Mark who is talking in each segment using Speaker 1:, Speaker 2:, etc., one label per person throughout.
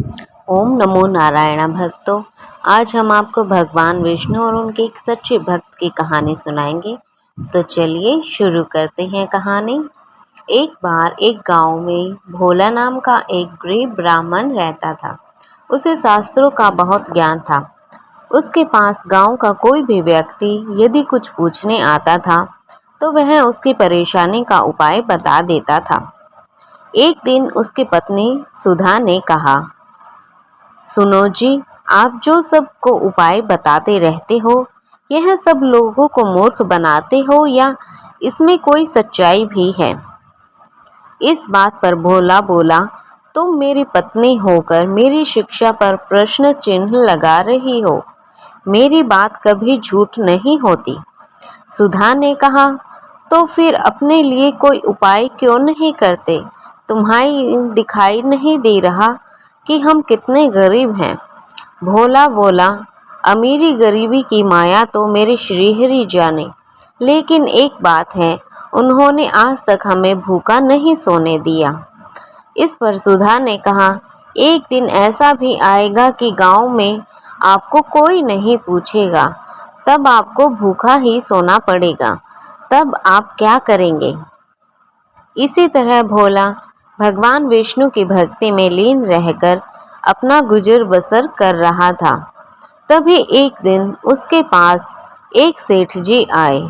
Speaker 1: ओम नमो नारायण भक्तों। आज हम आपको भगवान विष्णु और उनके एक सच्चे भक्त की कहानी सुनाएंगे। तो चलिए शुरू करते हैं कहानी। एक बार एक गांव में भोला नाम का एक गरीब ब्राह्मण रहता था। उसे शास्त्रों का बहुत ज्ञान था। उसके पास गांव का कोई भी व्यक्ति यदि कुछ पूछने आता था तो वह उसकी परेशानी का उपाय बता देता था। एक दिन उसकी पत्नी सुधा ने कहा, सुनो जी, आप जो सबको उपाय बताते रहते हो, यह सब लोगों को मूर्ख बनाते हो या इसमें कोई सच्चाई भी है? इस बात पर भोला बोला, तुम मेरी पत्नी होकर मेरी शिक्षा पर प्रश्न चिन्ह लगा रही हो। मेरी बात कभी झूठ नहीं होती। सुधा ने कहा, तो फिर अपने लिए कोई उपाय क्यों नहीं करते? तुम्हारी दिखाई नहीं दे रहा कि हम कितने गरीब हैं? भोला बोला, अमीरी गरीबी की माया तो मेरे श्रीहरि जाने, लेकिन एक बात है, उन्होंने आज तक हमें भूखा नहीं सोने दिया। इस पर सुधा ने कहा, एक दिन ऐसा भी आएगा कि गांव में आपको कोई नहीं पूछेगा, तब आपको भूखा ही सोना पड़ेगा। तब आप क्या करेंगे? इसी तरह भोला भगवान विष्णु की भक्ति में लीन रहकर अपना गुजर बसर कर रहा था। तभी एक दिन उसके पास एक सेठ जी आए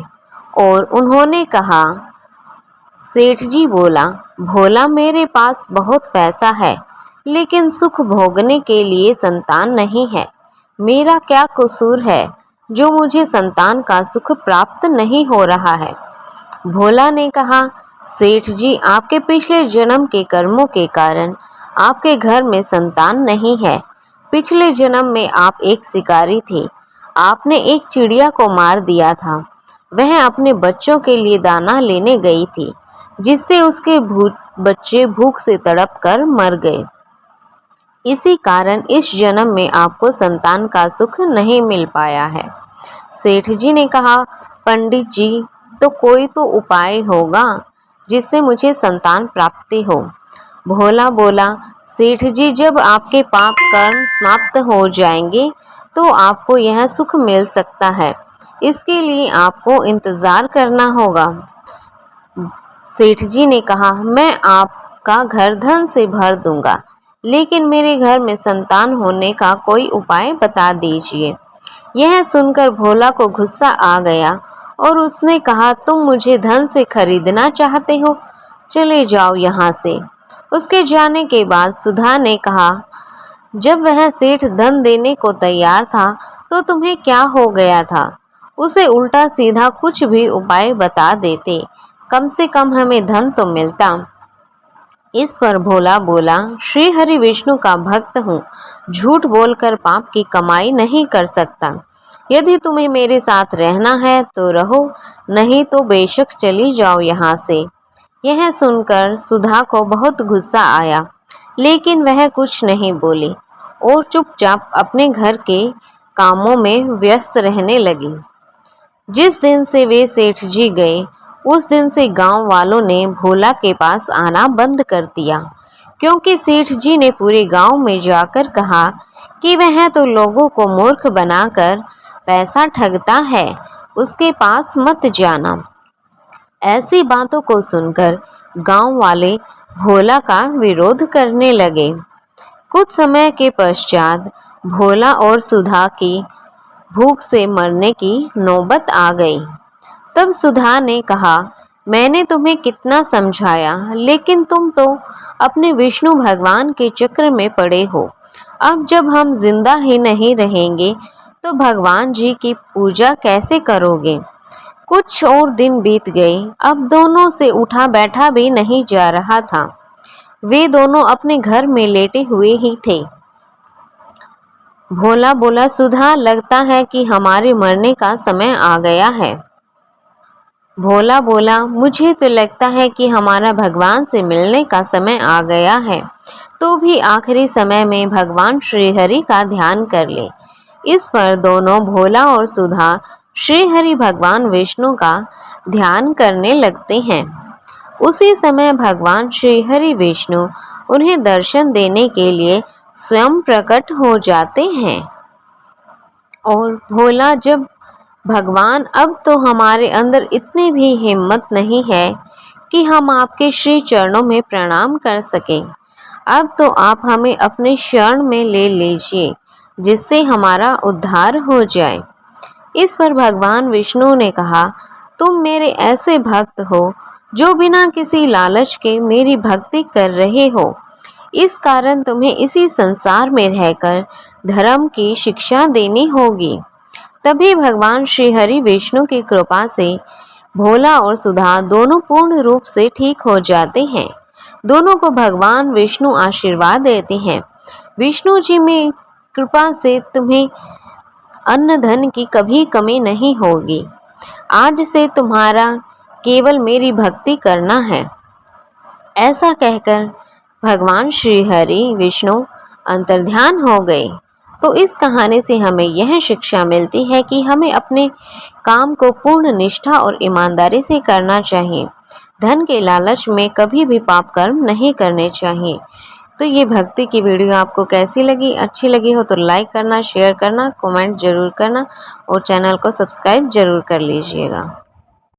Speaker 1: और उन्होंने कहा, सेठ जी बोला, भोला मेरे पास बहुत पैसा है, लेकिन सुख भोगने के लिए संतान नहीं है। मेरा क्या कसूर है जो मुझे संतान का सुख प्राप्त नहीं हो रहा है? भोला ने कहा, सेठ जी, आपके पिछले जन्म के कर्मों के कारण आपके घर में संतान नहीं है। पिछले जन्म में आप एक शिकारी थे। आपने एक चिड़िया को मार दिया था। वह अपने बच्चों के लिए दाना लेने गई थी, जिससे उसके बच्चे भूख से तड़प कर मर गए। इसी कारण इस जन्म में आपको संतान का सुख नहीं मिल पाया है। सेठ जी ने कहा, पंडित जी, तो कोई तो उपाय होगा जिससे मुझे संतान प्राप्ति हो। भोला बोला, सेठ जी, जब आपके पाप कर्म समाप्त हो जाएंगे तो आपको यह सुख मिल सकता है। इसके लिए आपको इंतजार करना होगा। सेठ जी ने कहा, मैं आपका घर धन से भर दूंगा, लेकिन मेरे घर में संतान होने का कोई उपाय बता दीजिए। यह सुनकर भोला को गुस्सा आ गया और उसने कहा, तुम मुझे धन से खरीदना चाहते हो? चले जाओ यहाँ से। उसके जाने के बाद सुधा ने कहा, जब वह सेठ धन देने को तैयार था तो तुम्हें क्या हो गया था? उसे उल्टा सीधा कुछ भी उपाय बता देते, कम से कम हमें धन तो मिलता। इस पर भोला बोला, श्री हरि विष्णु का भक्त हूँ, झूठ बोलकर पाप की कमाई नहीं कर सकता। यदि तुम्हें मेरे साथ रहना है तो रहो, नहीं तो बेशक चली जाओ यहाँ से। यह सुनकर सुधा को बहुत गुस्सा आया, लेकिन वह कुछ नहीं बोली और चुपचाप अपने घर के कामों में व्यस्त रहने लगी। जिस दिन से वे सेठ जी गए, उस दिन से गांव वालों ने भोला के पास आना बंद कर दिया, क्योंकि सेठ जी ने पूरे गांव में जाकर कहा कि वह तो लोगों को मूर्ख बनाकर पैसा ठगता है, उसके पास मत जाना। ऐसी बातों को सुनकर गांव वाले भोला का विरोध करने लगे। कुछ समय के पश्चात भोला और सुधा की भूख से मरने की नौबत आ गई। तब सुधा ने कहा, मैंने तुम्हें कितना समझाया, लेकिन तुम तो अपने विष्णु भगवान के चक्र में पड़े हो। अब जब हम जिंदा ही नहीं रहेंगे तो भगवान जी की पूजा कैसे करोगे? कुछ और दिन बीत गए। अब दोनों से उठा बैठा भी नहीं जा रहा था। वे दोनों अपने घर में लेटे हुए ही थे। भोला बोला, सुधा, लगता है कि हमारे मरने का समय आ गया है। भोला बोला, मुझे तो लगता है कि हमारा भगवान से मिलने का समय आ गया है। तो भी आखिरी समय में भगवान श्रीहरि का ध्यान कर ले। इस पर दोनों भोला और सुधा श्रीहरि भगवान विष्णु का ध्यान करने लगते हैं। उसी समय भगवान श्रीहरि विष्णु उन्हें दर्शन देने के लिए स्वयं प्रकट हो जाते हैं। और भोला जब भगवान, अब तो हमारे अंदर इतनी भी हिम्मत नहीं है कि हम आपके श्री चरणों में प्रणाम कर सकें। अब तो आप हमें अपने शरण में ले लीजिए, जिससे हमारा उद्धार हो जाए। इस पर भगवान विष्णु ने कहा, तुम मेरे ऐसे भक्त हो जो बिना किसी लालच के मेरी भक्ति कर रहे हो। इस कारण तुम्हें इसी संसार में रहकर धर्म की शिक्षा देनी होगी। तभी भगवान श्री हरि विष्णु की कृपा से भोला और सुधा दोनों पूर्ण रूप से ठीक हो जाते हैं। दोनों को भगवान विष्णु आशीर्वाद देते हैं, विष्णु जी में कृपा से तुम्हें अन्न धन की कभी कमी नहीं होगी। आज से तुम्हारा केवल मेरी भक्ति करना है। ऐसा कहकर भगवान श्री हरि विष्णु अंतर्ध्यान हो गए। तो इस कहानी से हमें यह शिक्षा मिलती है कि हमें अपने काम को पूर्ण निष्ठा और ईमानदारी से करना चाहिए। धन के लालच में कभी भी पाप कर्म नहीं करने चाहिए। तो ये भक्ति की वीडियो आपको कैसी लगी? अच्छी लगी हो तो लाइक करना, शेयर करना, कमेंट जरूर करना और चैनल को सब्सक्राइब जरूर कर लीजिएगा।